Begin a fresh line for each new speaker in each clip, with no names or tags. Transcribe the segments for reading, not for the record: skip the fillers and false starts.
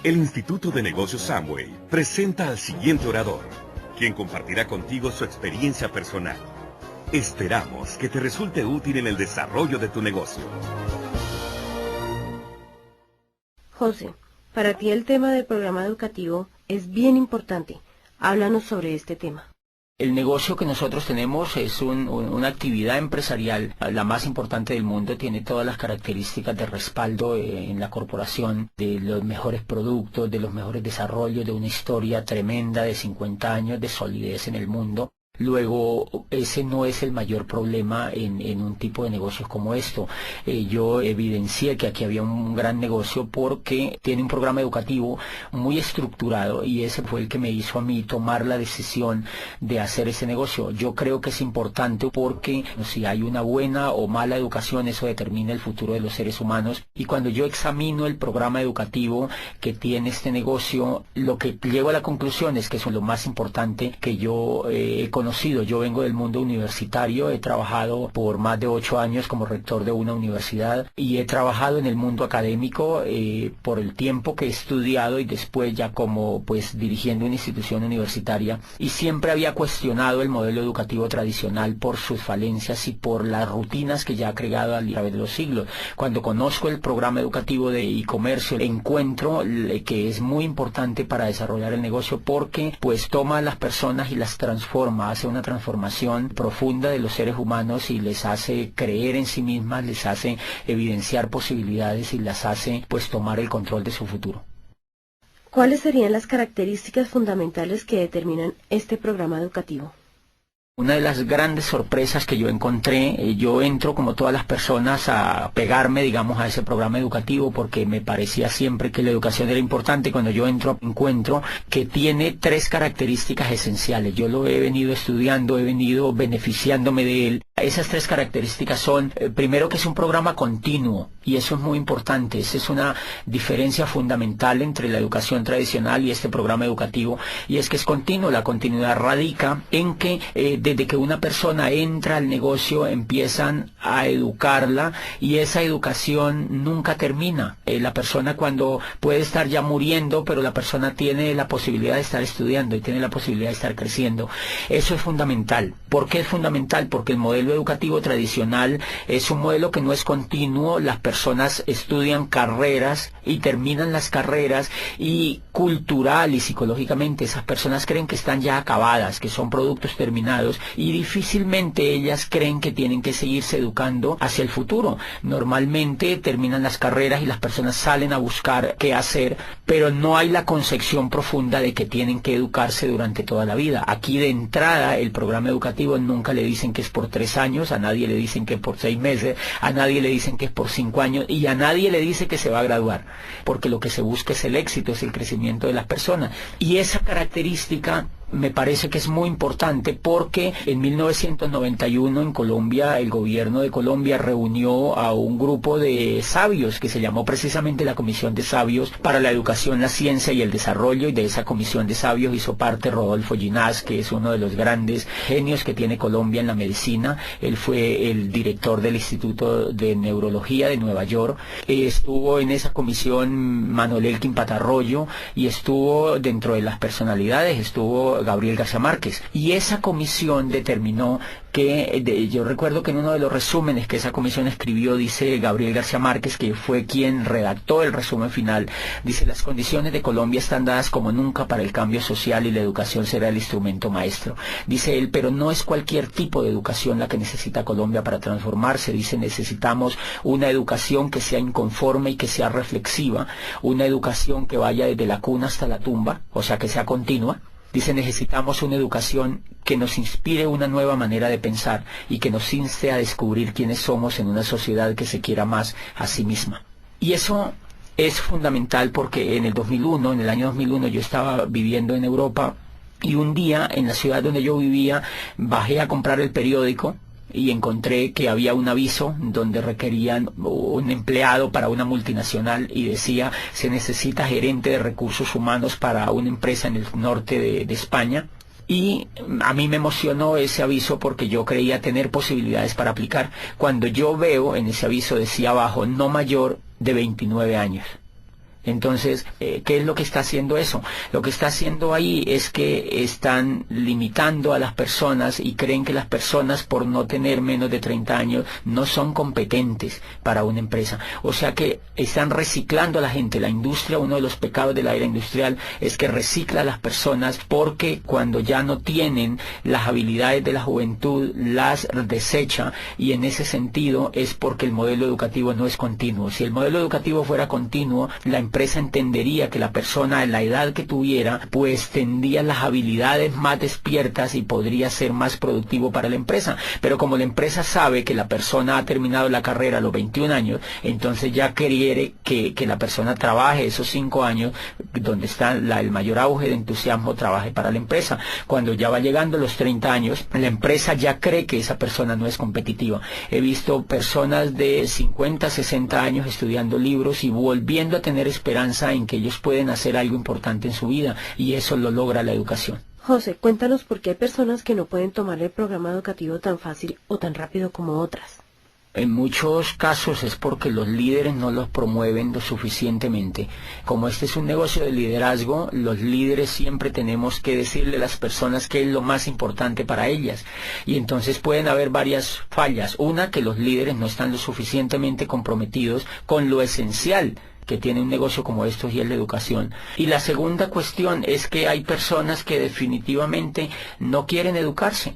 El Instituto de Negocios Samway presenta al siguiente orador, quien compartirá contigo su experiencia personal. Esperamos que te resulte útil en el desarrollo de tu negocio.
José, para ti el tema del programa educativo es bien importante. Háblanos sobre este tema.
El negocio que nosotros tenemos es una actividad empresarial, la más importante del mundo, tiene todas las características de respaldo en la corporación, de los mejores productos, de los mejores desarrollos, de una historia tremenda de 50 años de solidez en el mundo. Luego, ese no es el mayor problema en un tipo de negocios como esto. Yo evidencié que aquí había un gran negocio porque tiene un programa educativo muy estructurado y ese fue el que me hizo a mí tomar la decisión de hacer ese negocio. Yo creo que es importante porque si hay una buena o mala educación, eso determina el futuro de los seres humanos. Y cuando yo examino el programa educativo que tiene este negocio, lo que llego a la conclusión es que eso es lo más importante que yo he conocido. Yo vengo del mundo universitario, he trabajado por más de 8 años como rector de una universidad y he trabajado en el mundo académico por el tiempo que he estudiado y después ya como dirigiendo una institución universitaria, y siempre había cuestionado el modelo educativo tradicional por sus falencias y por las rutinas que ya ha creado a través de los siglos. Cuando conozco el programa educativo de e-comercio, encuentro que es muy importante para desarrollar el negocio porque toma a las personas y las transforma, hace una transformación profunda de los seres humanos y les hace creer en sí mismas, les hace evidenciar posibilidades y las hace tomar el control de su futuro.
¿Cuáles serían las características fundamentales que determinan este programa educativo?
Una de las grandes sorpresas que yo encontré, yo entro como todas las personas a pegarme, digamos, a ese programa educativo porque me parecía siempre que la educación era importante. Cuando yo entro, encuentro que tiene 3 características esenciales. Yo lo he venido estudiando, he venido beneficiándome de él. Esas 3 características son, primero, que es un programa continuo, y eso es muy importante. Esa es una diferencia fundamental entre la educación tradicional y este programa educativo, y es que es continuo. La continuidad radica en que desde que una persona entra al negocio empiezan a educarla y esa educación nunca termina. La persona cuando puede estar ya muriendo, pero la persona tiene la posibilidad de estar estudiando y tiene la posibilidad de estar creciendo. Eso es fundamental. ¿Por qué es fundamental? Porque el modelo educativo tradicional es un modelo que no es continuo. Las personas estudian carreras y terminan las carreras y cultural y psicológicamente esas personas creen que están ya acabadas, que son productos terminados, y difícilmente ellas creen que tienen que seguirse educando hacia el futuro. Normalmente terminan las carreras y las personas salen a buscar qué hacer, pero no hay la concepción profunda de que tienen que educarse durante toda la vida. Aquí de entrada el programa educativo nunca le dicen que es por 3 años, a nadie le dicen que es por 6 meses, a nadie le dicen que es por 5 años y a nadie le dice que se va a graduar, porque lo que se busca es el éxito, es el crecimiento de las personas. Y esa característica me parece que es muy importante porque en 1991 en Colombia, el gobierno de Colombia reunió a un grupo de sabios que se llamó precisamente la Comisión de Sabios para la Educación, la Ciencia y el Desarrollo, y de esa Comisión de Sabios hizo parte Rodolfo Ginás, que es uno de los grandes genios que tiene Colombia en la medicina. Él fue el director del Instituto de Neurología de Nueva York. Estuvo en esa comisión Manuel Elkin Patarroyo y estuvo dentro de las personalidades, estuvo Gabriel García Márquez, y esa comisión determinó que, yo recuerdo que en uno de los resúmenes que esa comisión escribió, dice Gabriel García Márquez, que fue quien redactó el resumen final, dice: las condiciones de Colombia están dadas como nunca para el cambio social y la educación será el instrumento maestro. Dice él, pero no es cualquier tipo de educación la que necesita Colombia para transformarse. Dice, necesitamos una educación que sea inconforme y que sea reflexiva, una educación que vaya desde la cuna hasta la tumba, o sea, que sea continua. Dice, necesitamos una educación que nos inspire una nueva manera de pensar y que nos inste a descubrir quiénes somos en una sociedad que se quiera más a sí misma. Y eso es fundamental porque en el año 2001, yo estaba viviendo en Europa y un día en la ciudad donde yo vivía bajé a comprar el periódico y encontré que había un aviso donde requerían un empleado para una multinacional y decía: se necesita gerente de recursos humanos para una empresa en el norte de España. Y a mí me emocionó ese aviso porque yo creía tener posibilidades para aplicar. Cuando yo veo en ese aviso decía abajo: no mayor de 29 años. Entonces, ¿qué es lo que está haciendo eso? Lo que está haciendo ahí es que están limitando a las personas y creen que las personas, por no tener menos de 30 años, no son competentes para una empresa. O sea que están reciclando a la gente. La industria, uno de los pecados de la era industrial es que recicla a las personas, porque cuando ya no tienen las habilidades de la juventud, las desecha, y en ese sentido es porque el modelo educativo no es continuo. Si el modelo educativo fuera continuo, la empresa entendería que la persona en la edad que tuviera pues tendría las habilidades más despiertas y podría ser más productivo para la empresa. Pero como la empresa sabe que la persona ha terminado la carrera a los 21 años, entonces ya quiere que la persona trabaje esos 5 años donde está el mayor auge de entusiasmo, trabaje para la empresa. Cuando ya va llegando a los 30 años, la empresa ya cree que esa persona no es competitiva. He visto personas de 50, 60 años estudiando libros y volviendo a tener esperanza en que ellos pueden hacer algo importante en su vida, y eso lo logra la educación.
José, cuéntanos por qué hay personas que no pueden tomar el programa educativo tan fácil o tan rápido como otras.
En muchos casos es porque los líderes no los promueven lo suficientemente. Como este es un negocio de liderazgo, los líderes siempre tenemos que decirle a las personas qué es lo más importante para ellas. Y entonces pueden haber varias fallas. Una, que los líderes no están lo suficientemente comprometidos con lo esencial que tiene un negocio como estos, y es la educación. Y la segunda cuestión es que hay personas que definitivamente no quieren educarse,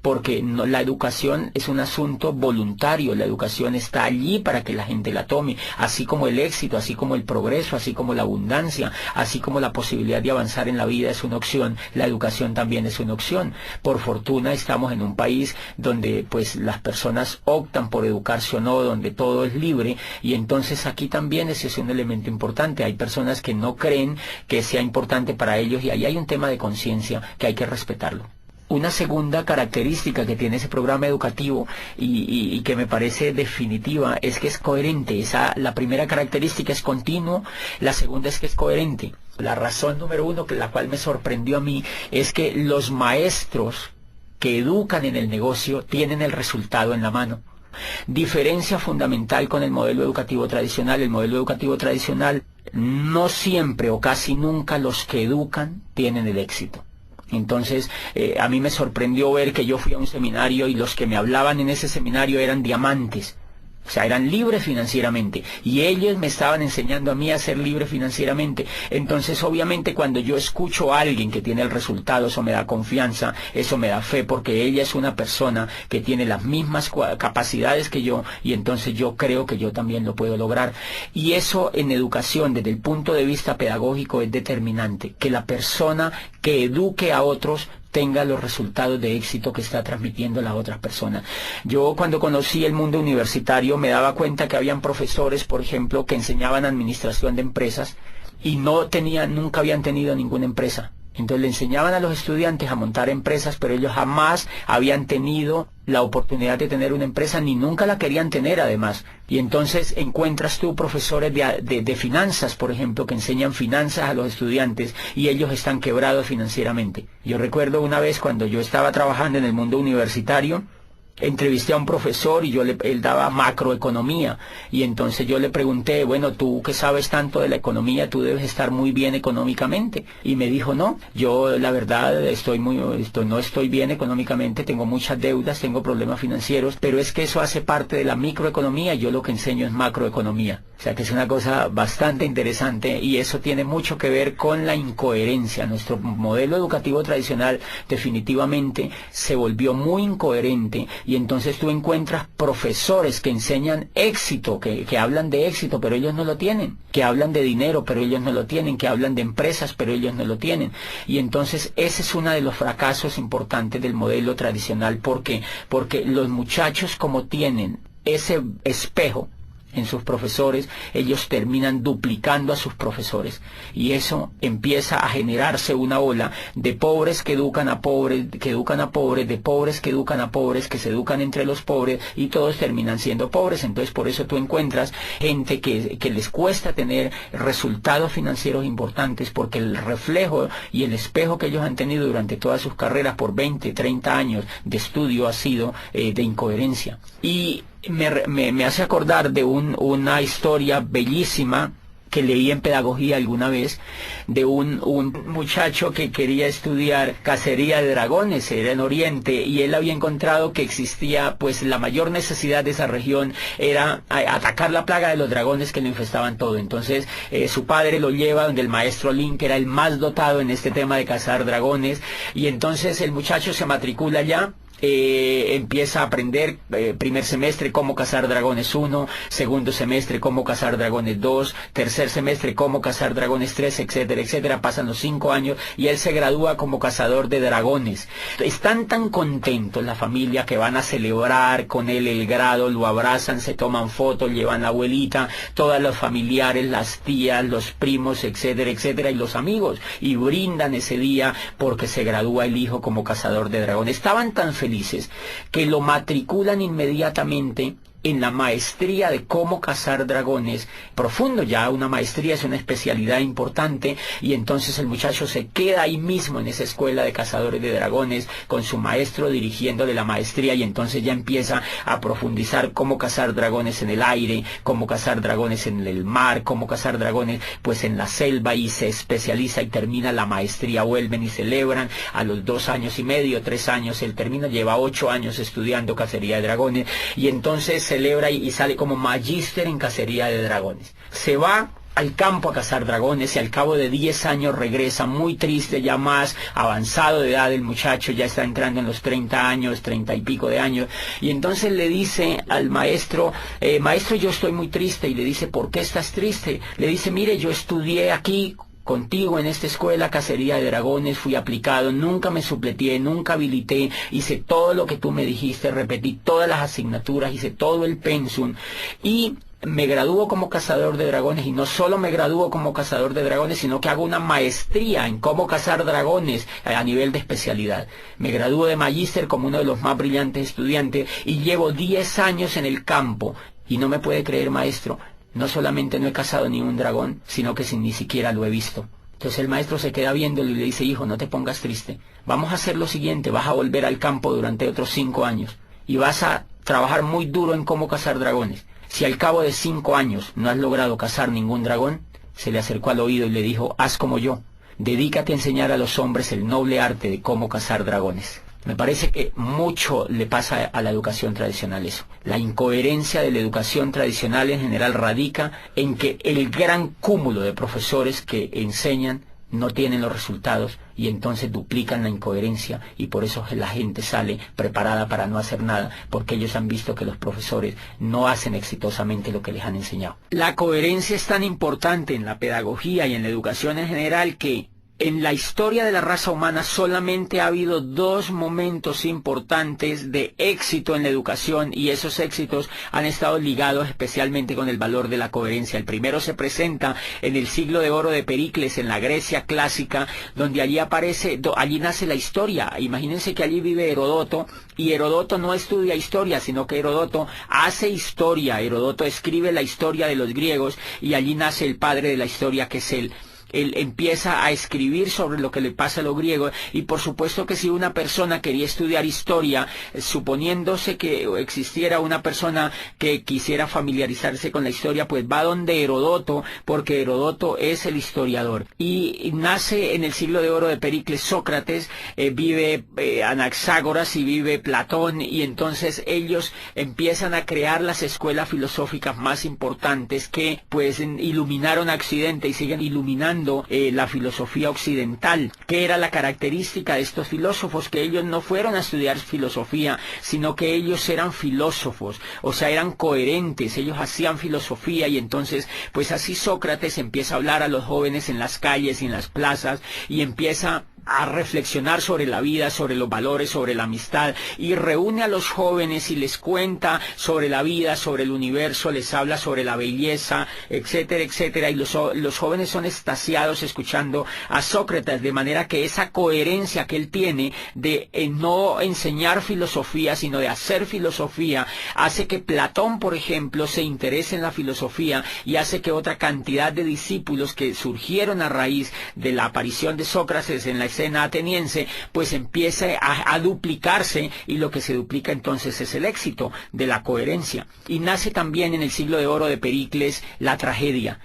porque la educación es un asunto voluntario. La educación está allí para que la gente la tome, así como el éxito, así como el progreso, así como la abundancia, así como la posibilidad de avanzar en la vida es una opción, la educación también es una opción. Por fortuna estamos en un país donde pues las personas optan por educarse o no, donde todo es libre, y entonces aquí también ese es un elemento importante. Hay personas que no creen que sea importante para ellos, y ahí hay un tema de conciencia que hay que respetarlo. Una segunda característica que tiene ese programa educativo y que me parece definitiva es que es coherente. La primera característica es continuo, la segunda es que es coherente. La razón número uno, la cual me sorprendió a mí, es que los maestros que educan en el negocio tienen el resultado en la mano. Diferencia fundamental con el modelo educativo tradicional. El modelo educativo tradicional, no siempre o casi nunca los que educan tienen el éxito. Entonces, a mí me sorprendió ver que yo fui a un seminario y los que me hablaban en ese seminario eran diamantes. O sea, eran libres financieramente, y ellos me estaban enseñando a mí a ser libre financieramente. Entonces, obviamente, cuando yo escucho a alguien que tiene el resultado, eso me da confianza, eso me da fe, porque ella es una persona que tiene las mismas capacidades que yo, y entonces yo creo que yo también lo puedo lograr. Y eso en educación, desde el punto de vista pedagógico, es determinante, que la persona que eduque a otros tenga los resultados de éxito que está transmitiendo a las otras personas. Yo cuando conocí el mundo universitario me daba cuenta que habían profesores, por ejemplo, que enseñaban administración de empresas y nunca habían tenido ninguna empresa. Entonces le enseñaban a los estudiantes a montar empresas, pero ellos jamás habían tenido la oportunidad de tener una empresa, ni nunca la querían tener además. Y entonces encuentras tú profesores de finanzas, por ejemplo, que enseñan finanzas a los estudiantes y ellos están quebrados financieramente. Yo recuerdo una vez cuando yo estaba trabajando en el mundo universitario, entrevisté a un profesor y él daba macroeconomía, y entonces yo le pregunté, bueno, tú que sabes tanto de la economía, tú debes estar muy bien económicamente, y me dijo, no, yo la verdad no estoy bien económicamente, tengo muchas deudas, tengo problemas financieros, pero es que eso hace parte de la microeconomía, y yo lo que enseño es macroeconomía. O sea que es una cosa bastante interesante, y eso tiene mucho que ver con la incoherencia. Nuestro modelo educativo tradicional definitivamente se volvió muy incoherente, y entonces tú encuentras profesores que enseñan éxito, que hablan de éxito, pero ellos no lo tienen, que hablan de dinero, pero ellos no lo tienen, que hablan de empresas, pero ellos no lo tienen. Y entonces ese es uno de los fracasos importantes del modelo tradicional. ¿Por qué? Porque los muchachos, como tienen ese espejo en sus profesores, ellos terminan duplicando a sus profesores, y eso empieza a generarse una ola de pobres que educan a pobres, de pobres que educan a pobres, que se educan entre los pobres, y todos terminan siendo pobres. Entonces por eso tú encuentras gente que les cuesta tener resultados financieros importantes, porque el reflejo y el espejo que ellos han tenido durante todas sus carreras por 20, 30 años de estudio ha sido de incoherencia. Y me hace acordar de una historia bellísima que leí en pedagogía alguna vez de un muchacho que quería estudiar cacería de dragones, era en Oriente, y él había encontrado que existía, pues la mayor necesidad de esa región era atacar la plaga de los dragones que lo infestaban todo. Entonces su padre lo lleva donde el maestro Lin, que era el más dotado en este tema de cazar dragones, y entonces el muchacho se matricula allá. Empieza a aprender primer semestre cómo cazar dragones 1, segundo semestre cómo cazar dragones 2, tercer semestre cómo cazar dragones 3, etcétera, etcétera. Pasan los 5 años y él se gradúa como cazador de dragones. Están tan contentos la familia que van a celebrar con él el grado, lo abrazan, se toman fotos, llevan la abuelita, todos los familiares, las tías, los primos, etcétera, etcétera, y los amigos, y brindan ese día porque se gradúa el hijo como cazador de dragones. Estaban tan felices que lo matriculan inmediatamente en la maestría de cómo cazar dragones, profundo ya, una maestría es una especialidad importante, y entonces el muchacho se queda ahí mismo en esa escuela de cazadores de dragones con su maestro dirigiéndole la maestría, y entonces ya empieza a profundizar cómo cazar dragones en el aire, cómo cazar dragones en el mar, cómo cazar dragones pues en la selva, y se especializa y termina la maestría. Vuelven y celebran a los 2 años y medio, 3 años, él termina, lleva 8 años estudiando cacería de dragones, y entonces celebra y sale como magíster en cacería de dragones. Se va al campo a cazar dragones y al cabo de 10 años regresa muy triste, ya más avanzado de edad el muchacho, ya está entrando en los 30 años, 30 y pico de años, y entonces le dice al maestro, maestro, yo estoy muy triste. Y le dice, ¿por qué estás triste? Le dice, mire, yo estudié aquí contigo en esta escuela cacería de dragones, fui aplicado, nunca me supleteé, nunca habilité, hice todo lo que tú me dijiste, repetí todas las asignaturas, hice todo el pensum, y me gradúo como cazador de dragones, y no solo me gradúo como cazador de dragones, sino que hago una maestría en cómo cazar dragones a nivel de especialidad. Me gradúo de magíster como uno de los más brillantes estudiantes, y llevo 10 años en el campo, y no me puede creer, maestro, no solamente no he cazado ni un dragón, sino que ni siquiera lo he visto. Entonces el maestro se queda viéndolo y le dice, hijo, no te pongas triste. Vamos a hacer lo siguiente, vas a volver al campo durante otros 5 años y vas a trabajar muy duro en cómo cazar dragones. Si al cabo de 5 años no has logrado cazar ningún dragón, se le acercó al oído y le dijo, haz como yo, dedícate a enseñar a los hombres el noble arte de cómo cazar dragones. Me parece que mucho le pasa a la educación tradicional eso. La incoherencia de la educación tradicional en general radica en que el gran cúmulo de profesores que enseñan no tienen los resultados, y entonces duplican la incoherencia, y por eso la gente sale preparada para no hacer nada, porque ellos han visto que los profesores no hacen exitosamente lo que les han enseñado. La coherencia es tan importante en la pedagogía y en la educación en general que en la historia de la raza humana solamente ha habido 2 momentos importantes de éxito en la educación, y esos éxitos han estado ligados especialmente con el valor de la coherencia. El primero se presenta en el siglo de oro de Pericles, en la Grecia clásica, donde allí nace la historia. Imagínense que allí vive Herodoto, y Herodoto no estudia historia, sino que Herodoto hace historia. Herodoto escribe la historia de los griegos, y allí nace el padre de la historia, que es él. Él empieza a escribir sobre lo que le pasa a los griegos, y por supuesto que si una persona quería estudiar historia, suponiéndose que existiera una persona que quisiera familiarizarse con la historia, pues va donde Herodoto, porque Herodoto es el historiador. Y nace en el siglo de oro de Pericles Sócrates, vive Anaxágoras y vive Platón, y entonces ellos empiezan a crear las escuelas filosóficas más importantes que pues iluminaron a Occidente y siguen iluminando la filosofía occidental. ¿Qué era la característica de estos filósofos? Que ellos no fueron a estudiar filosofía, sino que ellos eran filósofos, o sea, eran coherentes, ellos hacían filosofía, y entonces, pues así Sócrates empieza a hablar a los jóvenes en las calles y en las plazas, y empieza a reflexionar sobre la vida, sobre los valores, sobre la amistad, y reúne a los jóvenes y les cuenta sobre la vida, sobre el universo, les habla sobre la belleza, etcétera, etcétera, y los jóvenes son extasiados escuchando a Sócrates, de manera que esa coherencia que él tiene de no enseñar filosofía, sino de hacer filosofía, hace que Platón, por ejemplo, se interese en la filosofía, y hace que otra cantidad de discípulos que surgieron a raíz de la aparición de Sócrates en la escena ateniense, pues empiece a duplicarse, y lo que se duplica entonces es el éxito de la coherencia. Y nace también en el siglo de oro de Pericles la tragedia.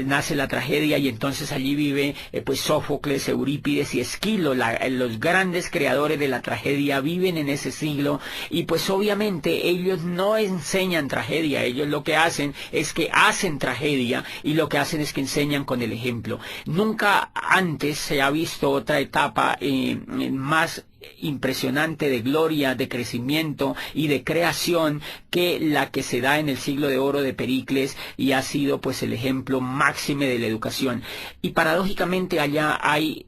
Nace la tragedia, y entonces allí vive pues Sófocles, Eurípides y Esquilo, los grandes creadores de la tragedia viven en ese siglo, y pues obviamente ellos no enseñan tragedia, ellos lo que hacen es que hacen tragedia, y lo que hacen es que enseñan con el ejemplo. Nunca antes se ha visto otra etapa más impresionante de gloria, de crecimiento y de creación que la que se da en el siglo de oro de Pericles, y ha sido pues el ejemplo máxime de la educación. Y paradójicamente allá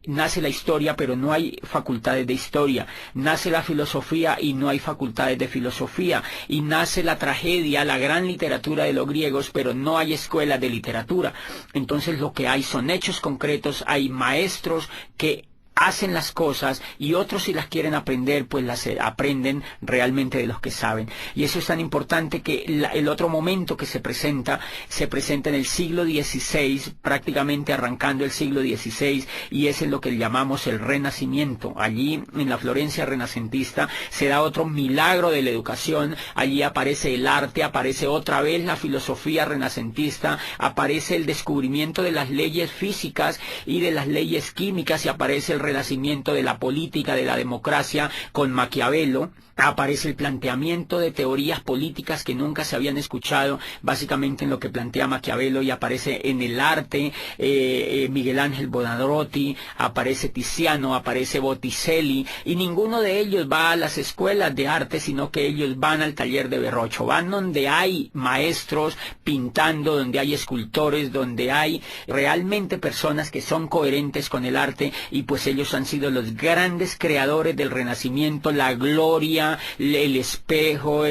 nace la historia, pero no hay facultades de historia, nace la filosofía y no hay facultades de filosofía, y nace la tragedia, la gran literatura de los griegos, pero no hay escuelas de literatura. Entonces lo que hay son hechos concretos, hay maestros que hacen las cosas, y otros, si las quieren aprender, pues las aprenden realmente de los que saben. Y eso es tan importante que el otro momento que se presenta en el siglo XVI, prácticamente arrancando el siglo XVI, y es en lo que llamamos el Renacimiento. Allí, en la Florencia renacentista, se da otro milagro de la educación. Allí aparece el arte, aparece otra vez la filosofía renacentista, aparece el descubrimiento de las leyes físicas y de las leyes químicas, y aparece el renacimiento de la política, de la democracia con Maquiavelo. Aparece el planteamiento de teorías políticas que nunca se habían escuchado, básicamente en lo que plantea Maquiavelo, y aparece en el arte Miguel Ángel Buonarroti, aparece Tiziano, aparece Botticelli, y ninguno de ellos va a las escuelas de arte, sino que ellos van al taller de Verrocchio, van donde hay maestros pintando, donde hay escultores, donde hay realmente personas que son coherentes con el arte, y pues ellos han sido los grandes creadores del Renacimiento, la gloria, el espejo,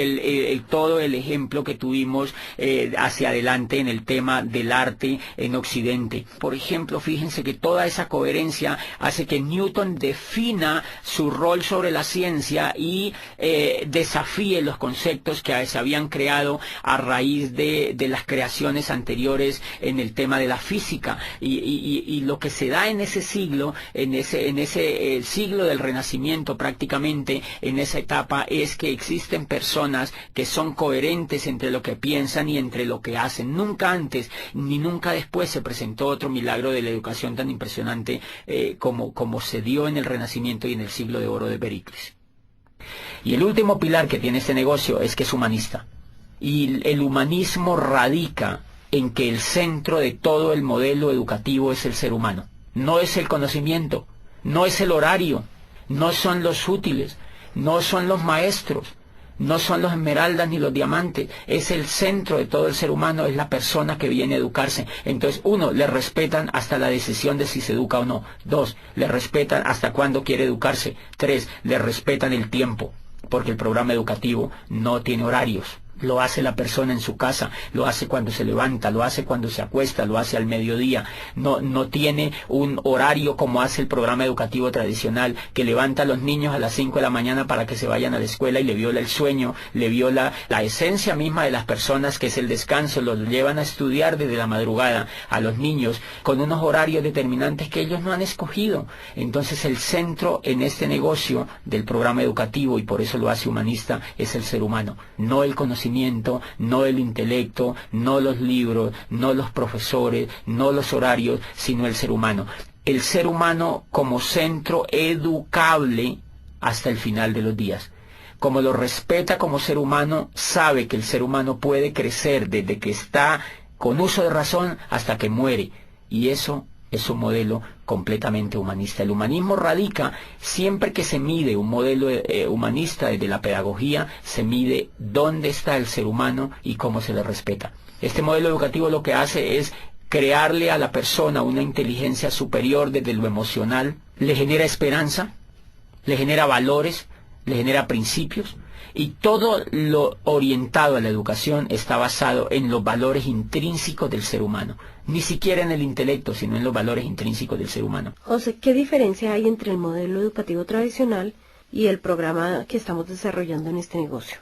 todo el ejemplo que tuvimos hacia adelante en el tema del arte en Occidente. Por ejemplo, fíjense que toda esa coherencia hace que Newton defina su rol sobre la ciencia y desafíe los conceptos que se habían creado a raíz de las creaciones anteriores en el tema de la física. Y lo que se da en ese siglo, en ese siglo del Renacimiento prácticamente, en esa etapa, es que existen personas que son coherentes entre lo que piensan y entre lo que hacen. Nunca antes ni nunca después se presentó otro milagro de la educación tan impresionante como se dio en el Renacimiento y en el siglo de oro de Pericles. Y el último pilar que tiene este negocio es que es humanista. Y el humanismo radica en que el centro de todo el modelo educativo es el ser humano. No es el conocimiento, no es el horario, no son los útiles, no son los maestros, no son los esmeraldas ni los diamantes, es el centro de todo el ser humano, es la persona que viene a educarse. Entonces, uno, le respetan hasta la decisión de si se educa o no. Dos, le respetan hasta cuándo quiere educarse. Tres, le respetan el tiempo, porque el programa educativo no tiene horarios. Lo hace la persona en su casa, lo hace cuando se levanta, lo hace cuando se acuesta, lo hace al mediodía. No tiene un horario como hace el programa educativo tradicional, que levanta a los niños a las 5 de la mañana para que se vayan a la escuela y le viola el sueño, le viola la esencia misma de las personas, que es el descanso. Los llevan a estudiar desde la madrugada a los niños con unos horarios determinantes que ellos no han escogido. Entonces el centro en este negocio del programa educativo, y por eso lo hace humanista, es el ser humano, no el conocimiento, no el intelecto, no los libros, no los profesores, no los horarios, sino el ser humano. El ser humano como centro educable hasta el final de los días. Como lo respeta como ser humano, sabe que el ser humano puede crecer desde que está con uso de razón hasta que muere. Y eso es un modelo completamente humanista. El humanismo radica, siempre que se mide un modelo humanista desde la pedagogía, se mide dónde está el ser humano y cómo se le respeta. Este modelo educativo lo que hace es crearle a la persona una inteligencia superior desde lo emocional, le genera esperanza, le genera valores, le genera principios, y todo lo orientado a la educación está basado en los valores intrínsecos del ser humano. Ni siquiera en el intelecto, sino en los valores intrínsecos del ser humano.
José, ¿qué diferencia hay entre el modelo educativo tradicional y el programa que estamos desarrollando en este negocio?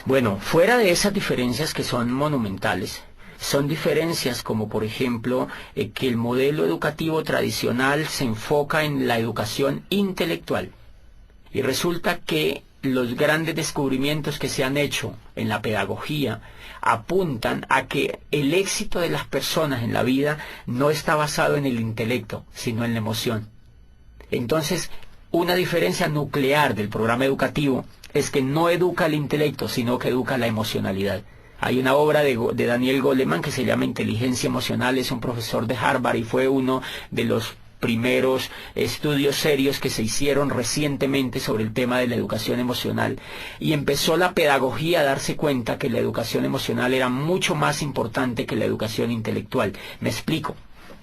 Bueno, fuera de esas diferencias que son monumentales, Son diferencias como, por ejemplo, que el modelo educativo tradicional se enfoca en la educación intelectual. Y resulta que los grandes descubrimientos que se han hecho en la pedagogía apuntan a que el éxito de las personas en la vida no está basado en el intelecto, sino en la emoción. Entonces, una diferencia nuclear del programa educativo es que no educa el intelecto, sino que educa la emocionalidad. Hay una obra de Daniel Goleman que se llama Inteligencia Emocional, es un profesor de Harvard y fue uno de los primeros estudios serios que se hicieron recientemente sobre el tema de la educación emocional, y empezó la pedagogía a darse cuenta que la educación emocional era mucho más importante que la educación intelectual. Me explico.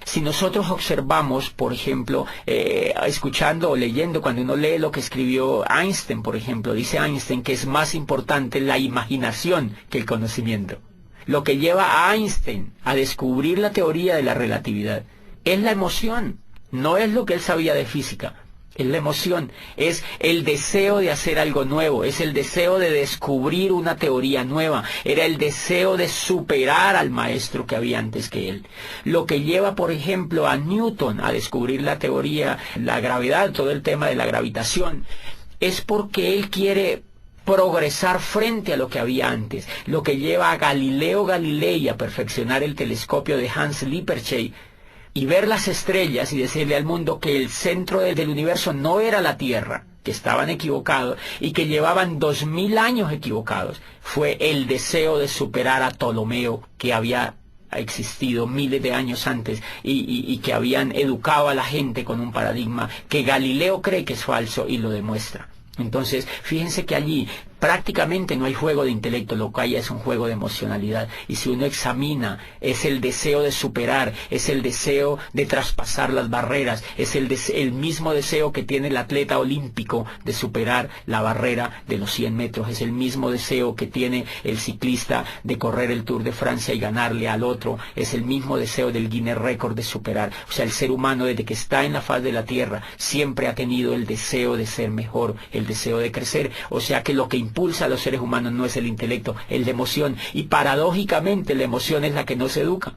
Si nosotros observamos, por ejemplo, escuchando o leyendo, cuando uno lee lo que escribió Einstein, por ejemplo, dice Einstein que es más importante la imaginación que el conocimiento. Lo que lleva a Einstein a descubrir la teoría de la relatividad es la emoción. No es lo que él sabía de física, es la emoción, es el deseo de hacer algo nuevo, es el deseo de descubrir una teoría nueva, era el deseo de superar al maestro que había antes que él. Lo que lleva, por ejemplo, a Newton a descubrir la teoría, la gravedad, todo el tema de la gravitación, es porque él quiere progresar frente a lo que había antes. Lo que lleva a Galileo Galilei a perfeccionar el telescopio de Hans Lippershey y ver las estrellas y decirle al mundo que el centro del universo no era la Tierra, que estaban equivocados y que llevaban 2000 años equivocados, fue el deseo de superar a Ptolomeo, que había existido miles de años antes y que habían educado a la gente con un paradigma que Galileo cree que es falso y lo demuestra. Entonces, fíjense que allí prácticamente no hay juego de intelecto, lo que hay es un juego de emocionalidad. Y si uno examina, es el deseo de superar, es el deseo de traspasar las barreras, es el mismo deseo que tiene el atleta olímpico de superar la barrera de los 100 metros, es el mismo deseo que tiene el ciclista de correr el Tour de Francia y ganarle al otro, es el mismo deseo del Guinness Record de superar. O sea, el ser humano desde que está en la faz de la tierra siempre ha tenido el deseo de ser mejor, el deseo de crecer. O sea que lo que impulsa a los seres humanos no es el intelecto, es la emoción. Y paradójicamente la emoción es la que no se educa.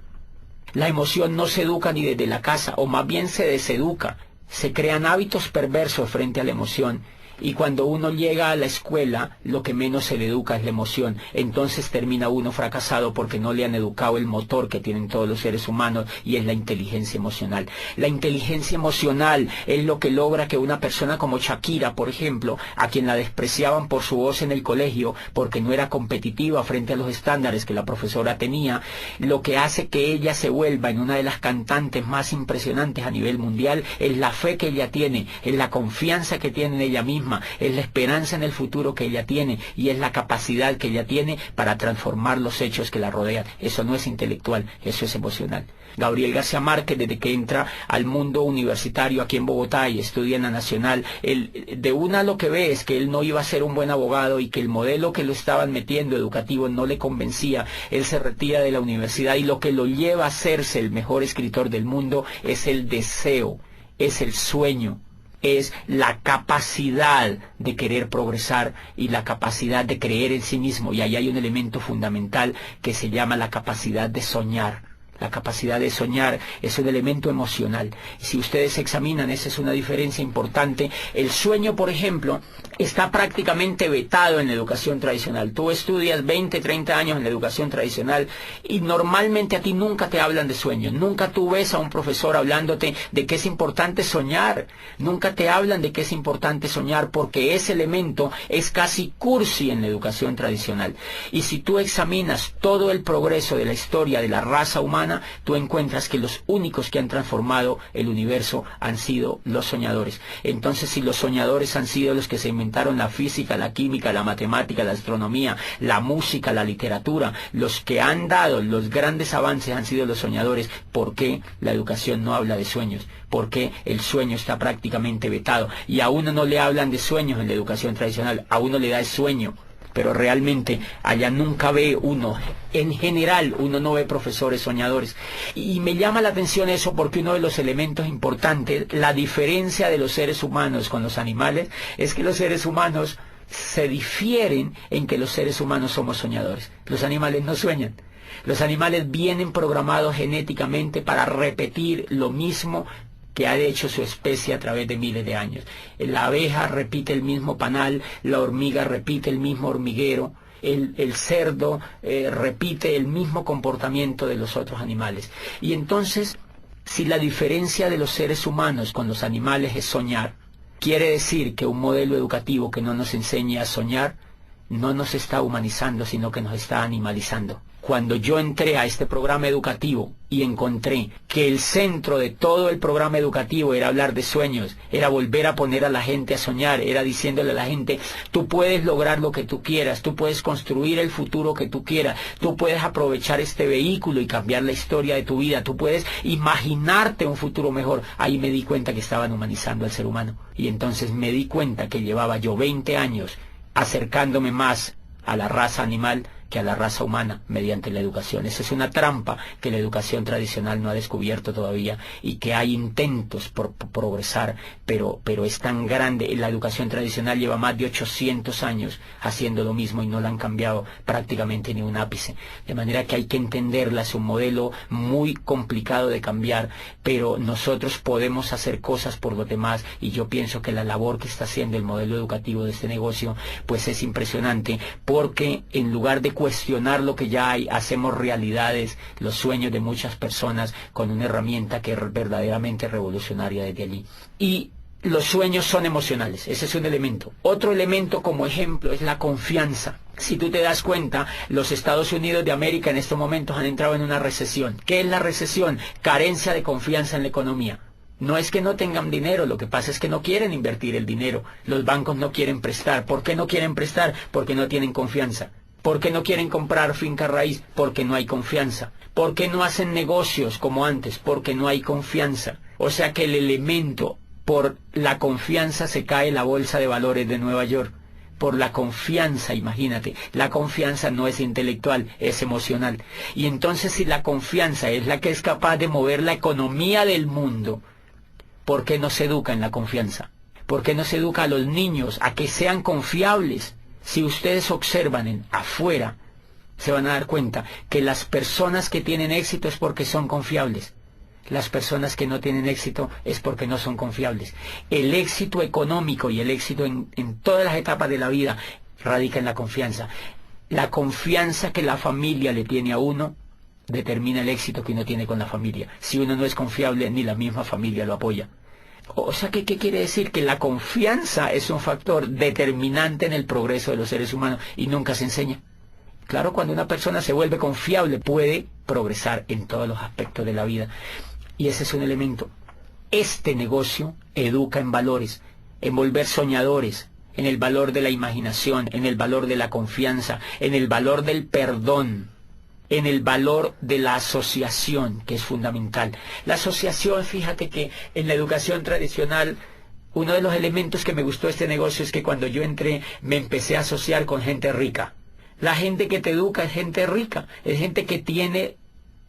La emoción no se educa ni desde la casa, o más bien se deseduca. Se crean hábitos perversos frente a la emoción. Y cuando uno llega a la escuela, lo que menos se le educa es la emoción. Entonces termina uno fracasado porque no le han educado el motor que tienen todos los seres humanos, y es la inteligencia emocional. La inteligencia emocional es lo que logra que una persona como Shakira, por ejemplo, a quien la despreciaban por su voz en el colegio, porque no era competitiva frente a los estándares que la profesora tenía, lo que hace que ella se vuelva en una de las cantantes más impresionantes a nivel mundial es la fe que ella tiene, es la confianza que tiene en ella misma, es la esperanza en el futuro que ella tiene, y es la capacidad que ella tiene para transformar los hechos que la rodean. Eso no es intelectual, eso es emocional. Gabriel García Márquez, desde que entra al mundo universitario aquí en Bogotá y estudia en la Nacional, de una lo que ve es que él no iba a ser un buen abogado y que el modelo que lo estaban metiendo educativo no le convencía. Él se retira de la universidad y lo que lo lleva a hacerse el mejor escritor del mundo es el deseo, es el sueño, es la capacidad de querer progresar y la capacidad de creer en sí mismo. Y ahí hay un elemento fundamental que se llama la capacidad de soñar. La capacidad de soñar es un elemento emocional. Si ustedes examinan, esa es una diferencia importante. El sueño, por ejemplo, está prácticamente vetado en la educación tradicional. Tú estudias 20, 30 años en la educación tradicional y normalmente a ti nunca te hablan de sueños. Nunca tú ves a un profesor hablándote de que es importante soñar. Nunca te hablan de que es importante soñar, porque ese elemento es casi cursi en la educación tradicional. Y si tú examinas todo el progreso de la historia de la raza humana, tú encuentras que los únicos que han transformado el universo han sido los soñadores. Entonces, si los soñadores han sido los que se inventaron la física, la química, la matemática, la astronomía, la música, la literatura, los que han dado los grandes avances han sido los soñadores, ¿por qué la educación no habla de sueños? ¿Por qué el sueño está prácticamente vetado? Y a uno no le hablan de sueños en la educación tradicional, a uno le da el sueño. Pero realmente allá nunca ve uno, en general uno no ve profesores soñadores. Y me llama la atención eso porque uno de los elementos importantes, la diferencia de los seres humanos con los animales, es que los seres humanos se difieren en que los seres humanos somos soñadores. Los animales no sueñan. Los animales vienen programados genéticamente para repetir lo mismo que ha hecho su especie a través de miles de años. La abeja repite el mismo panal, la hormiga repite el mismo hormiguero, el cerdo repite el mismo comportamiento de los otros animales. Y entonces, si la diferencia de los seres humanos con los animales es soñar, quiere decir que un modelo educativo que no nos enseñe a soñar no nos está humanizando, sino que nos está animalizando. Cuando yo entré a este programa educativo y encontré que el centro de todo el programa educativo era hablar de sueños, era volver a poner a la gente a soñar, era diciéndole a la gente, tú puedes lograr lo que tú quieras, tú puedes construir el futuro que tú quieras, tú puedes aprovechar este vehículo y cambiar la historia de tu vida, tú puedes imaginarte un futuro mejor. Ahí me di cuenta que estaban humanizando al ser humano. Y entonces me di cuenta que llevaba yo 20 años acercándome más a la raza animal que a la raza humana mediante la educación. Esa es una trampa que la educación tradicional no ha descubierto todavía y que hay intentos por progresar, pero es tan grande. La educación tradicional lleva más de 800 años haciendo lo mismo y no la han cambiado prácticamente ni un ápice. De manera que hay que entenderla, es un modelo muy complicado de cambiar, pero nosotros podemos hacer cosas por los demás y yo pienso que la labor que está haciendo el modelo educativo de este negocio pues es impresionante, porque en lugar de cuestionar lo que ya hay, hacemos realidades los sueños de muchas personas con una herramienta que es verdaderamente revolucionaria desde allí. Y los sueños son emocionales, ese es un elemento. Otro elemento como ejemplo es la confianza. Si tú te das cuenta, los Estados Unidos de América en estos momentos han entrado en una recesión. ¿Qué es la recesión? Carencia de confianza en la economía. No es que no tengan dinero, lo que pasa es que no quieren invertir el dinero. Los bancos no quieren prestar. ¿Por qué no quieren prestar? Porque no tienen confianza. ¿Por qué no quieren comprar finca raíz? Porque no hay confianza. ¿Por qué no hacen negocios como antes? Porque no hay confianza. O sea que el elemento, por la confianza se cae la bolsa de valores de Nueva York. Por la confianza, imagínate, la confianza no es intelectual, es emocional. Y entonces si la confianza es la que es capaz de mover la economía del mundo, ¿por qué no se educa en la confianza? ¿Por qué no se educa a los niños a que sean confiables? Si ustedes observan afuera, se van a dar cuenta que las personas que tienen éxito es porque son confiables. Las personas que no tienen éxito es porque no son confiables. El éxito económico y el éxito en todas las etapas de la vida radica en la confianza. La confianza que la familia le tiene a uno determina el éxito que uno tiene con la familia. Si uno no es confiable, ni la misma familia lo apoya. O sea, ¿qué quiere decir? Que la confianza es un factor determinante en el progreso de los seres humanos y nunca se enseña. Claro, cuando una persona se vuelve confiable puede progresar en todos los aspectos de la vida. Y ese es un elemento. Este negocio educa en valores, en volver soñadores, en el valor de la imaginación, en el valor de la confianza, en el valor del perdón, en el valor de la asociación, que es fundamental. La asociación, fíjate que en la educación tradicional, uno de los elementos que me gustó de este negocio es que cuando yo entré me empecé a asociar con gente rica. La gente que te educa es gente rica, es gente que tiene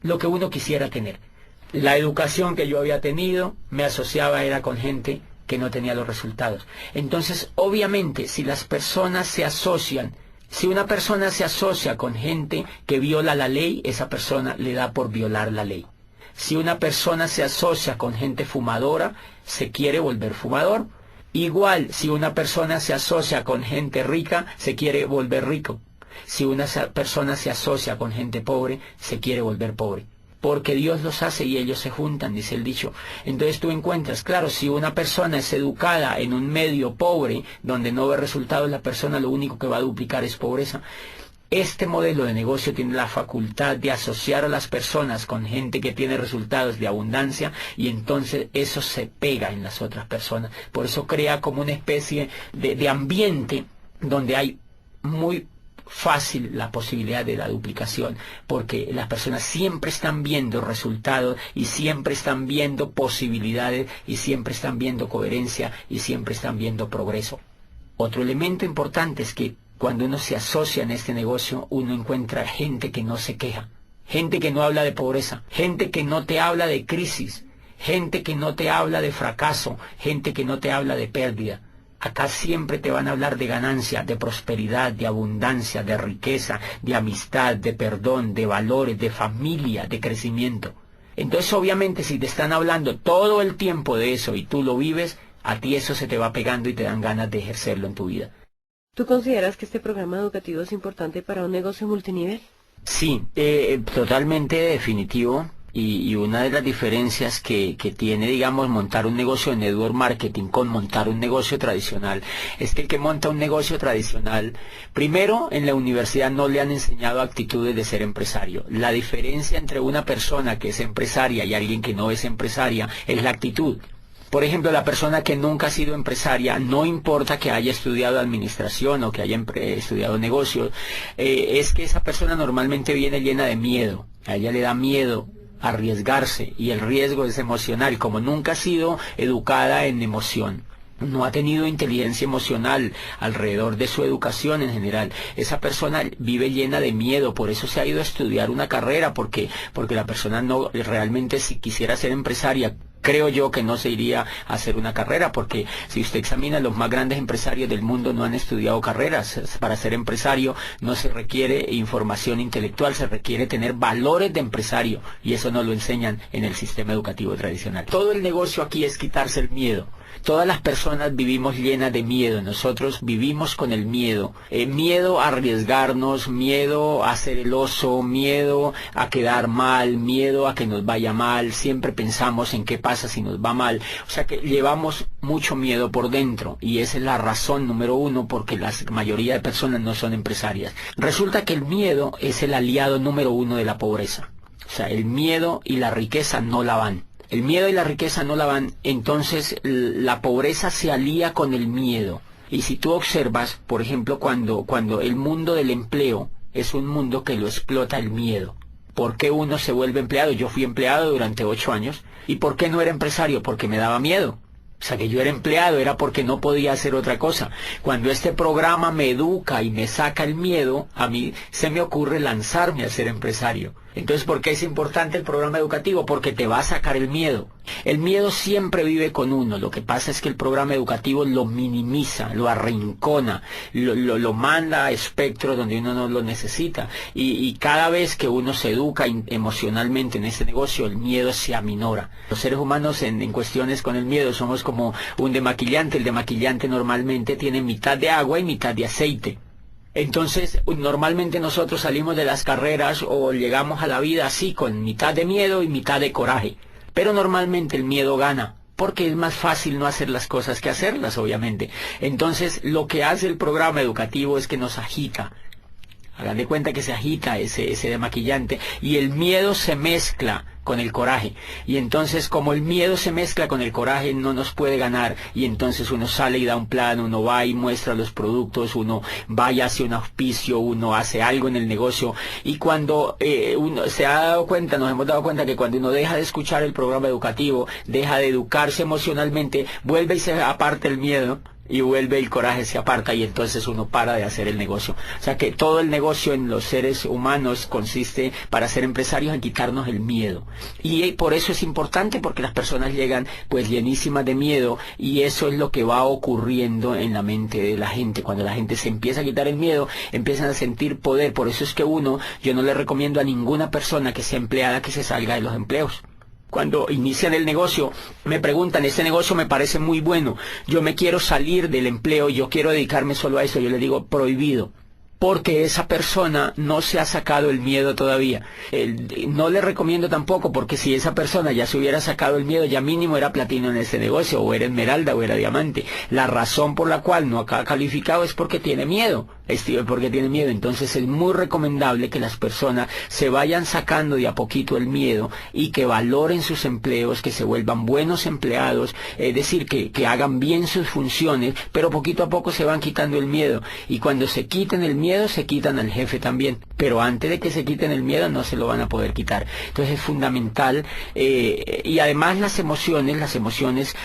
lo que uno quisiera tener. La educación que yo había tenido me asociaba era con gente que no tenía los resultados. Entonces, obviamente, si las personas se asocian, si una persona se asocia con gente que viola la ley, esa persona le da por violar la ley. Si una persona se asocia con gente fumadora, se quiere volver fumador. Igual, si una persona se asocia con gente rica, se quiere volver rico. Si una persona se asocia con gente pobre, se quiere volver pobre. Porque Dios los hace y ellos se juntan, dice el dicho. Entonces tú encuentras, claro, si una persona es educada en un medio pobre, donde no ve resultados, la persona lo único que va a duplicar es pobreza. Este modelo de negocio tiene la facultad de asociar a las personas con gente que tiene resultados de abundancia y entonces eso se pega en las otras personas. Por eso crea como una especie de ambiente donde hay muy fácil la posibilidad de la duplicación, porque las personas siempre están viendo resultados y siempre están viendo posibilidades y siempre están viendo coherencia y siempre están viendo progreso. Otro elemento importante es que cuando uno se asocia en este negocio, uno encuentra gente que no se queja, gente que no habla de pobreza, gente que no te habla de crisis, gente que no te habla de fracaso, gente que no te habla de pérdida. Acá siempre te van a hablar de ganancia, de prosperidad, de abundancia, de riqueza, de amistad, de perdón, de valores, de familia, de crecimiento. Entonces, obviamente, si te están hablando todo el tiempo de eso y tú lo vives, a ti eso se te va pegando y te dan ganas de ejercerlo en tu vida.
¿Tú consideras que este programa educativo es importante para un negocio multinivel?
Sí, totalmente definitivo. Y una de las diferencias que tiene, digamos, montar un negocio de network marketing con montar un negocio tradicional, es que el que monta un negocio tradicional, primero, en la universidad no le han enseñado actitudes de ser empresario. La diferencia entre una persona que es empresaria y alguien que no es empresaria es la actitud. Por ejemplo, la persona que nunca ha sido empresaria, no importa que haya estudiado administración o que haya estudiado negocios, es que esa persona normalmente viene llena de miedo. A ella le da miedo arriesgarse, y el riesgo es emocional. Como nunca ha sido educada en emoción, no ha tenido inteligencia emocional alrededor de su educación en general, esa persona vive llena de miedo. Por eso se ha ido a estudiar una carrera, porque la persona no realmente, si quisiera ser empresaria, creo yo que no se iría a hacer una carrera, porque si usted examina, los más grandes empresarios del mundo no han estudiado carreras. Para ser empresario no se requiere información intelectual, se requiere tener valores de empresario, y eso no lo enseñan en el sistema educativo tradicional. Todo el negocio aquí es quitarse el miedo. Todas las personas vivimos llenas de miedo, nosotros vivimos con el miedo, miedo a arriesgarnos, miedo a ser el oso, miedo a quedar mal, miedo a que nos vaya mal, siempre pensamos en qué pasa si nos va mal, o sea que llevamos mucho miedo por dentro, y esa es la razón número uno porque la mayoría de personas no son empresarias. Resulta que el miedo es el aliado número uno de la pobreza, o sea, el miedo y la riqueza no la van. El miedo y la riqueza no la van, entonces la pobreza se alía con el miedo. Y si tú observas, por ejemplo, cuando el mundo del empleo es un mundo que lo explota el miedo. ¿Por qué uno se vuelve empleado? Yo fui empleado durante 8 años. ¿Y por qué no era empresario? Porque me daba miedo. O sea, que yo era empleado, era porque no podía hacer otra cosa. Cuando este programa me educa y me saca el miedo, a mí se me ocurre lanzarme a ser empresario. Entonces, ¿por qué es importante el programa educativo? Porque te va a sacar el miedo. El miedo siempre vive con uno. Lo que pasa es que el programa educativo lo minimiza, lo arrincona, lo manda a espectros donde uno no lo necesita. Y cada vez que uno se educa emocionalmente en ese negocio, el miedo se aminora. Los seres humanos en cuestiones con el miedo somos como un demaquillante. El demaquillante normalmente tiene mitad de agua y mitad de aceite. Entonces, normalmente nosotros salimos de las carreras o llegamos a la vida así, con mitad de miedo y mitad de coraje. Pero normalmente el miedo gana, porque es más fácil no hacer las cosas que hacerlas, obviamente. Entonces, lo que hace el programa educativo es que nos agita. Hagan de cuenta que se agita ese demaquillante, y el miedo se mezcla con el coraje, y entonces como el miedo se mezcla con el coraje no nos puede ganar, y entonces uno sale y da un plan, uno va y muestra los productos, uno va y hace un auspicio, uno hace algo en el negocio, y cuando uno se ha dado cuenta, nos hemos dado cuenta que cuando uno deja de escuchar el programa educativo, deja de educarse emocionalmente, vuelve y se aparta el miedo, y vuelve el coraje, se aparta, y entonces uno para de hacer el negocio. O sea que todo el negocio en los seres humanos consiste, para ser empresarios, en quitarnos el miedo. Y por eso es importante, porque las personas llegan pues llenísimas de miedo, y eso es lo que va ocurriendo en la mente de la gente. Cuando la gente se empieza a quitar el miedo, empiezan a sentir poder. Por eso es que yo no le recomiendo a ninguna persona que sea empleada que se salga de los empleos. Cuando inician el negocio, me preguntan, este negocio me parece muy bueno, yo me quiero salir del empleo, yo quiero dedicarme solo a eso. Yo le digo, prohibido, porque esa persona no se ha sacado el miedo todavía. No le recomiendo tampoco, porque si esa persona ya se hubiera sacado el miedo, ya mínimo era platino en ese negocio, o era esmeralda, o era diamante. La razón por la cual no ha calificado es porque tiene miedo. Porque tiene miedo. Entonces es muy recomendable que las personas se vayan sacando de a poquito el miedo, y que valoren sus empleos, que se vuelvan buenos empleados, es decir, que hagan bien sus funciones, pero poquito a poco se van quitando el miedo. Y cuando se quiten el miedo, se quitan al jefe también. Pero antes de que se quiten el miedo, no se lo van a poder quitar. Entonces es fundamental. Y además las emociones,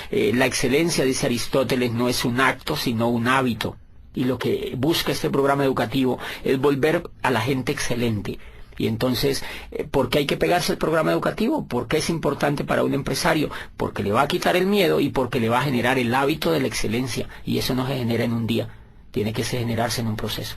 la excelencia, dice Aristóteles, no es un acto, sino un hábito. Y lo que busca este programa educativo es volver a la gente excelente. Y entonces, ¿por qué hay que pegarse al programa educativo? ¿Por qué es importante para un empresario? Porque le va a quitar el miedo y porque le va a generar el hábito de la excelencia. Y eso no se genera en un día, tiene que generarse en un proceso.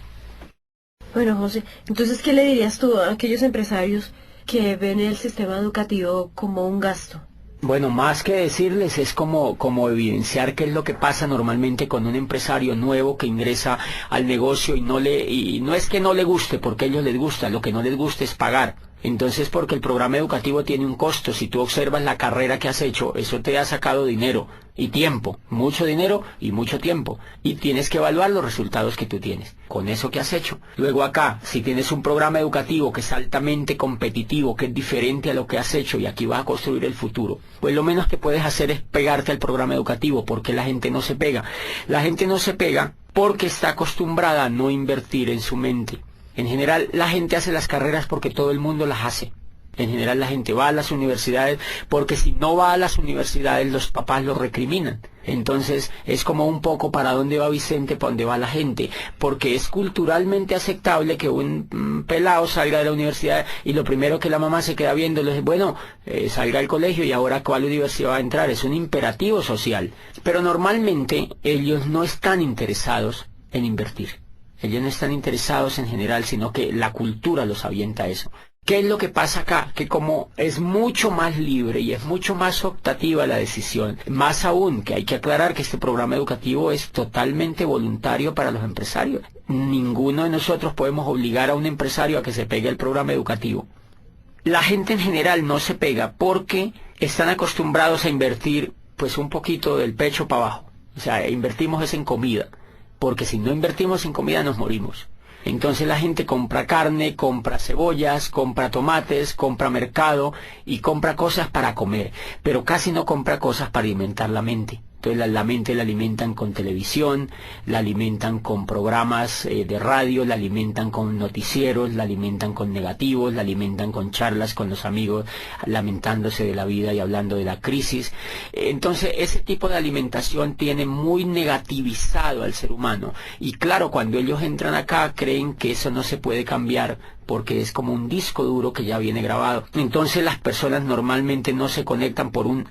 Bueno, José, entonces, ¿qué le dirías tú a aquellos empresarios que ven el sistema educativo como un gasto?
Bueno, más que decirles es como evidenciar qué es lo que pasa normalmente con un empresario nuevo que ingresa al negocio y no es que no le guste, porque a ellos les gusta, lo que no les gusta es pagar. Entonces, porque el programa educativo tiene un costo, si tú observas la carrera que has hecho, eso te ha sacado dinero y tiempo, mucho dinero y mucho tiempo, y tienes que evaluar los resultados que tú tienes con eso que has hecho. Luego acá, si tienes un programa educativo que es altamente competitivo, que es diferente a lo que has hecho y aquí vas a construir el futuro, pues lo menos que puedes hacer es pegarte al programa educativo. Porque la gente no se pega. La gente no se pega porque está acostumbrada a no invertir en su mente. En general, la gente hace las carreras porque todo el mundo las hace. En general, la gente va a las universidades porque si no va a las universidades, los papás lo recriminan. Entonces, es como un poco para dónde va Vicente, para dónde va la gente. Porque es culturalmente aceptable que un pelado salga de la universidad y lo primero que la mamá se queda viendo es, bueno, salga al colegio y ahora ¿cuál universidad va a entrar? Es un imperativo social. Pero normalmente, ellos no están interesados en invertir. Ellos no están interesados en general, sino que la cultura los avienta a eso. ¿Qué es lo que pasa acá? Que como es mucho más libre y es mucho más optativa la decisión, más aún que hay que aclarar que este programa educativo es totalmente voluntario para los empresarios. Ninguno de nosotros podemos obligar a un empresario a que se pegue al programa educativo. La gente en general no se pega porque están acostumbrados a invertir pues un poquito del pecho para abajo. O sea, invertimos es en comida. Porque si no invertimos en comida nos morimos. Entonces la gente compra carne, compra cebollas, compra tomates, compra mercado y compra cosas para comer, pero casi no compra cosas para alimentar la mente. Entonces la mente la alimentan con televisión, la alimentan con programas de radio, la alimentan con noticieros, la alimentan con negativos, la alimentan con charlas con los amigos, lamentándose de la vida y hablando de la crisis. Entonces ese tipo de alimentación tiene muy negativizado al ser humano. Y claro, cuando ellos entran acá creen que eso no se puede cambiar porque es como un disco duro que ya viene grabado. Entonces las personas normalmente no se conectan por un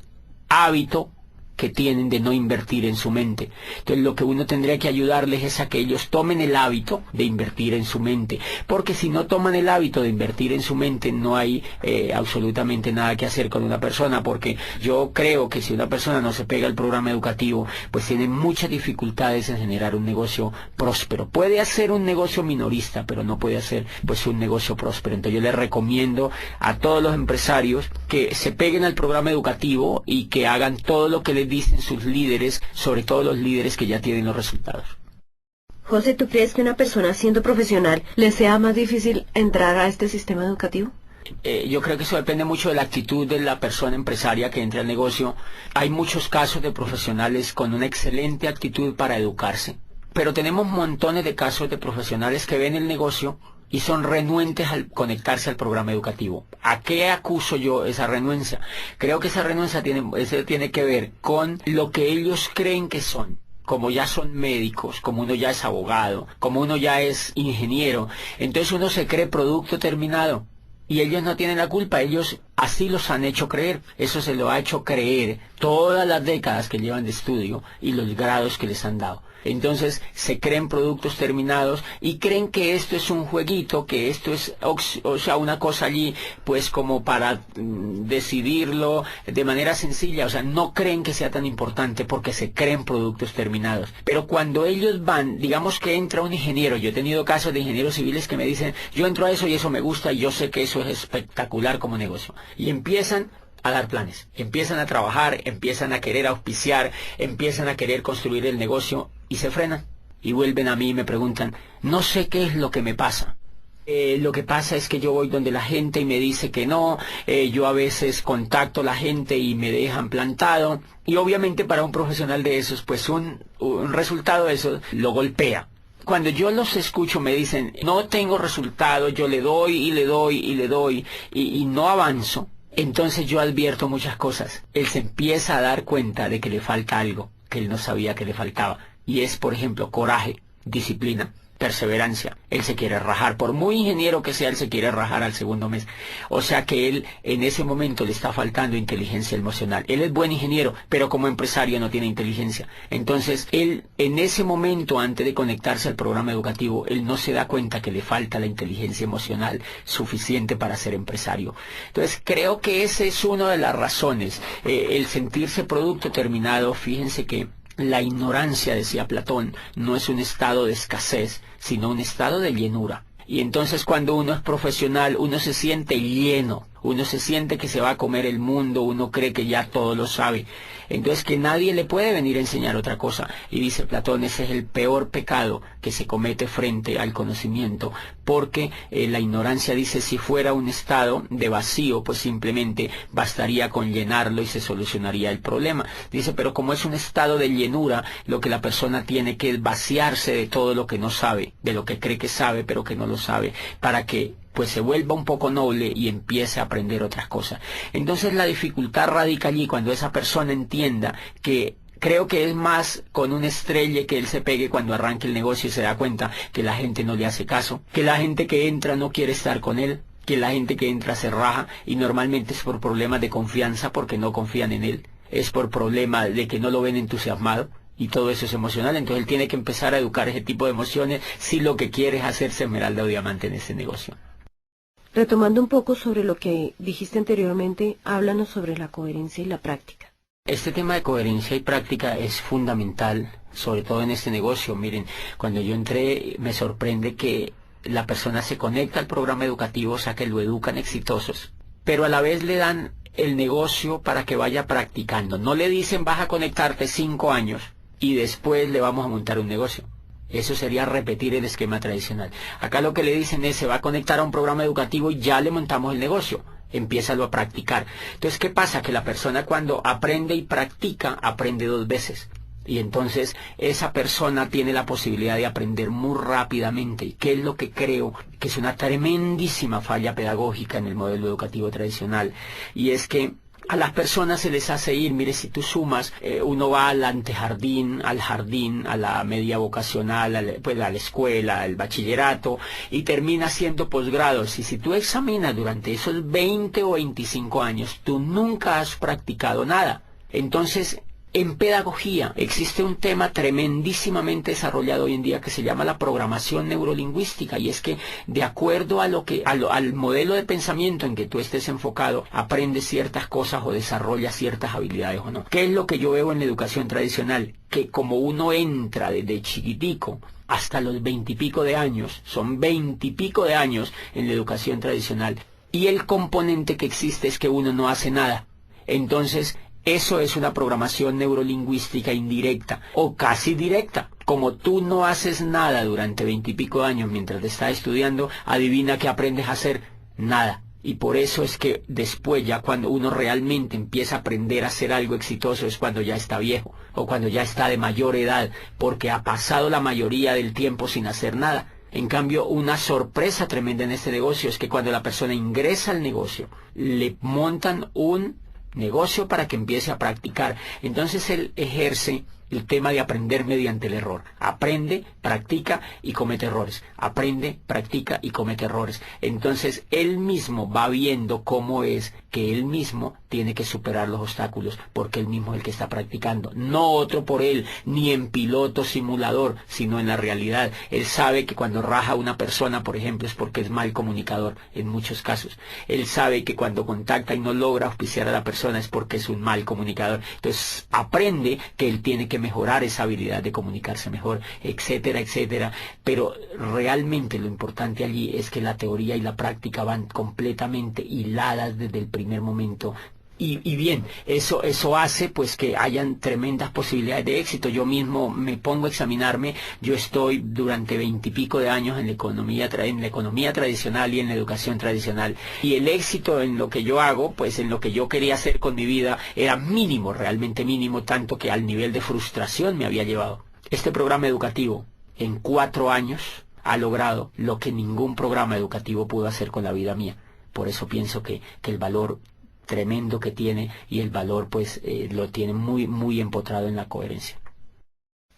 hábito que tienen de no invertir en su mente. Entonces lo que uno tendría que ayudarles es a que ellos tomen el hábito de invertir en su mente, porque si no toman el hábito de invertir en su mente no hay absolutamente nada que hacer con una persona, porque yo creo que si una persona no se pega al programa educativo, pues tiene muchas dificultades en generar un negocio próspero. Puede hacer un negocio minorista, pero no puede hacer pues un negocio próspero. Entonces yo les recomiendo a todos los empresarios que se peguen al programa educativo y que hagan todo lo que les dicen sus líderes, sobre todo los líderes que ya tienen los resultados.
José, ¿tú crees que una persona siendo profesional le sea más difícil entrar a este sistema educativo?
Yo creo que eso depende mucho de la actitud de la persona empresaria que entre al negocio. Hay muchos casos de profesionales con una excelente actitud para educarse, pero tenemos montones de casos de profesionales que ven el negocio y son renuentes al conectarse al programa educativo. ¿A qué acuso yo esa renuencia? Creo que esa renuncia tiene que ver con lo que ellos creen que son. Como ya son médicos, como uno ya es abogado, como uno ya es ingeniero, entonces uno se cree producto terminado. Y ellos no tienen la culpa, ellos así los han hecho creer. Eso se lo ha hecho creer todas las décadas que llevan de estudio y los grados que les han dado. Entonces se creen productos terminados y creen que esto es un jueguito, que esto es, o sea, una cosa allí, pues como para decidirlo de manera sencilla. O sea, no creen que sea tan importante porque se creen productos terminados. Pero cuando ellos van, digamos que entra un ingeniero, yo he tenido casos de ingenieros civiles que me dicen, yo entro a eso y eso me gusta y yo sé que eso es espectacular como negocio. Y empiezan a dar planes, empiezan a trabajar, empiezan a querer auspiciar, empiezan a querer construir el negocio y se frenan y vuelven a mí y me preguntan, no sé qué es lo que me pasa. Lo que pasa es que yo voy donde la gente y me dice que no, yo a veces contacto a la gente y me dejan plantado y obviamente para un profesional de esos pues un resultado de eso lo golpea. Cuando yo los escucho me dicen, no tengo resultado, yo le doy y le doy y le doy y no avanzo. Entonces yo advierto muchas cosas. Él se empieza a dar cuenta de que le falta algo que él no sabía que le faltaba. Y es, por ejemplo, coraje, disciplina. perseverancia. Él se quiere rajar, por muy ingeniero que sea, él se quiere rajar al segundo mes. O sea que él en ese momento le está faltando inteligencia emocional. Él es buen ingeniero, pero como empresario no tiene inteligencia. Entonces él en ese momento, antes de conectarse al programa educativo, él no se da cuenta que le falta la inteligencia emocional suficiente para ser empresario. Entonces creo que esa es una de las razones. El sentirse producto terminado, fíjense que la ignorancia, decía Platón, no es un estado de escasez, sino un estado de llenura. Y entonces cuando uno es profesional, uno se siente lleno, uno se siente que se va a comer el mundo, uno cree que ya todo lo sabe. Entonces que nadie le puede venir a enseñar otra cosa. Y dice Platón, ese es el peor pecado que se comete frente al conocimiento, porque la ignorancia, dice, si fuera un estado de vacío, pues simplemente bastaría con llenarlo y se solucionaría el problema. Dice, pero como es un estado de llenura, lo que la persona tiene que es vaciarse de todo lo que no sabe, de lo que cree que sabe, pero que no lo sabe, para que pues se vuelva un poco noble y empiece a aprender otras cosas. Entonces la dificultad radica allí cuando esa persona entienda que creo que es más con un estrelle que él se pegue cuando arranque el negocio y se da cuenta que la gente no le hace caso, que la gente que entra no quiere estar con él, que la gente que entra se raja y normalmente es por problemas de confianza porque no confían en él, es por problema de que no lo ven entusiasmado. Y todo eso es emocional, entonces él tiene que empezar a educar ese tipo de emociones si lo que quiere es hacerse esmeralda o diamante en ese negocio.
Retomando un poco sobre lo que dijiste anteriormente, háblanos sobre la coherencia y la práctica.
Este tema de coherencia y práctica es fundamental, sobre todo en este negocio. Miren, cuando yo entré me sorprende que la persona se conecta al programa educativo, o sea que lo educan exitosos, pero a la vez le dan el negocio para que vaya practicando. No le dicen vas a conectarte 5 años y después le vamos a montar un negocio. Eso sería repetir el esquema tradicional. Acá lo que le dicen es, se va a conectar a un programa educativo y ya le montamos el negocio. Empiézalo a practicar. Entonces, ¿qué pasa? Que la persona cuando aprende y practica, aprende 2 veces. Y entonces esa persona tiene la posibilidad de aprender muy rápidamente. ¿Y qué es lo que creo que es una tremendísima falla pedagógica en el modelo educativo tradicional? Y es que a las personas se les hace ir, mire, si tú sumas, uno va al antejardín, al jardín, a la media vocacional, pues a la escuela, al bachillerato, y termina haciendo posgrados. Y si tú examinas durante esos 20 o 25 años, tú nunca has practicado nada. Entonces, en pedagogía existe un tema tremendísimamente desarrollado hoy en día que se llama la programación neurolingüística, y es que de acuerdo a al modelo de pensamiento en que tú estés enfocado, aprendes ciertas cosas o desarrollas ciertas habilidades o no. ¿Qué es lo que yo veo en la educación tradicional? Que como uno entra desde chiquitico hasta los 20 y pico de años, son 20 y pico de años en la educación tradicional, y el componente que existe es que uno no hace nada. Entonces, eso es una programación neurolingüística indirecta o casi directa. Como tú no haces nada durante 20 y pico de años mientras te estás estudiando, adivina qué aprendes a hacer. Nada. Y por eso es que después, ya cuando uno realmente empieza a aprender a hacer algo exitoso, es cuando ya está viejo o cuando ya está de mayor edad, porque ha pasado la mayoría del tiempo sin hacer nada. En cambio, una sorpresa tremenda en este negocio es que cuando la persona ingresa al negocio, le montan un negocio para que empiece a practicar. Entonces él ejerce el tema de aprender mediante el error. Aprende, practica y comete errores. Aprende, practica y comete errores. Entonces él mismo va viendo cómo es que él mismo tiene que superar los obstáculos, porque él mismo es el que está practicando. No otro por él, ni en piloto simulador, sino en la realidad. Él sabe que cuando raja a una persona, por ejemplo, es porque es mal comunicador, en muchos casos. Él sabe que cuando contacta y no logra auspiciar a la persona es porque es un mal comunicador. Entonces aprende que él tiene que mejorar esa habilidad de comunicarse mejor, etcétera, etcétera. Pero realmente lo importante allí es que la teoría y la práctica van completamente hiladas desde el primer momento. Y bien, eso hace pues que hayan tremendas posibilidades de éxito. Yo mismo me pongo a examinarme. Yo estoy durante 20 y pico de años en la economía tradicional y en la educación tradicional. Y el éxito en lo que yo hago, pues en lo que yo quería hacer con mi vida, era mínimo, realmente mínimo, tanto que al nivel de frustración me había llevado. Este programa educativo, en 4 años, ha logrado lo que ningún programa educativo pudo hacer con la vida mía. Por eso pienso que el valor tremendo que tiene y el valor pues lo tiene muy muy empotrado en la coherencia.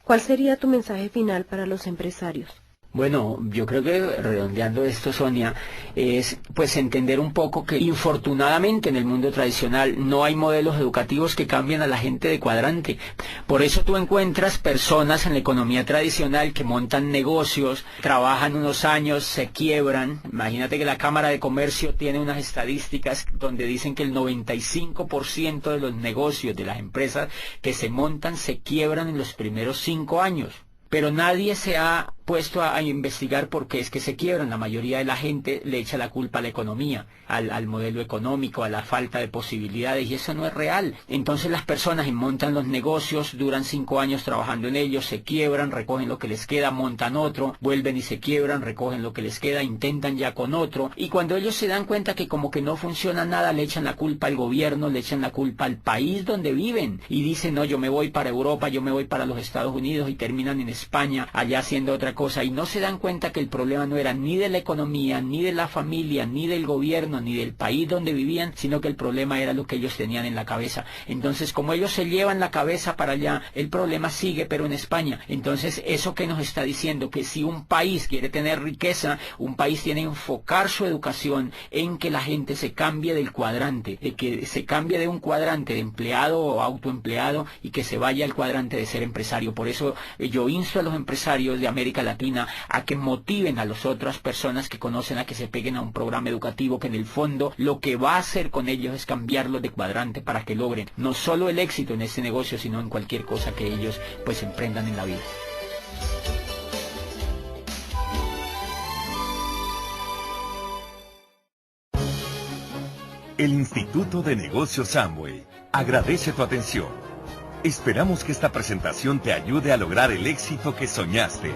¿Cuál sería tu mensaje final para los empresarios?
Bueno, yo creo que redondeando esto, Sonia, es pues entender un poco que infortunadamente en el mundo tradicional no hay modelos educativos que cambien a la gente de cuadrante. Por eso tú encuentras personas en la economía tradicional que montan negocios, trabajan unos años, se quiebran. Imagínate que la Cámara de Comercio tiene unas estadísticas donde dicen que el 95% de los negocios de las empresas que se montan se quiebran en los primeros 5 años. Pero nadie se ha puesto a investigar por qué es que se quiebran. La mayoría de la gente le echa la culpa a la economía, al modelo económico, a la falta de posibilidades, y eso no es real. Entonces las personas montan los negocios, duran 5 años trabajando en ellos, se quiebran, recogen lo que les queda, montan otro, vuelven y se quiebran, recogen lo que les queda, intentan ya con otro, y cuando ellos se dan cuenta que como que no funciona nada, le echan la culpa al gobierno, le echan la culpa al país donde viven, y dicen, no, yo me voy para Europa, yo me voy para los Estados Unidos, y terminan en España, allá haciendo otra cosa, y no se dan cuenta que el problema no era ni de la economía, ni de la familia, ni del gobierno, ni del país donde vivían, sino que el problema era lo que ellos tenían en la cabeza. Entonces, como ellos se llevan la cabeza para allá, el problema sigue, pero en España. Entonces, eso que nos está diciendo, que si un país quiere tener riqueza, un país tiene que enfocar su educación en que la gente se cambie del cuadrante, de que se cambie de un cuadrante de empleado o autoempleado y que se vaya al cuadrante de ser empresario. Por eso yo insto a los empresarios de América Latina a que motiven a las otras personas que conocen a que se peguen a un programa educativo que en el fondo lo que va a hacer con ellos es cambiarlos de cuadrante para que logren no solo el éxito en ese negocio, sino en cualquier cosa que ellos pues emprendan en la vida.
El Instituto de Negocios Amway agradece tu atención. Esperamos que esta presentación te ayude a lograr el éxito que soñaste.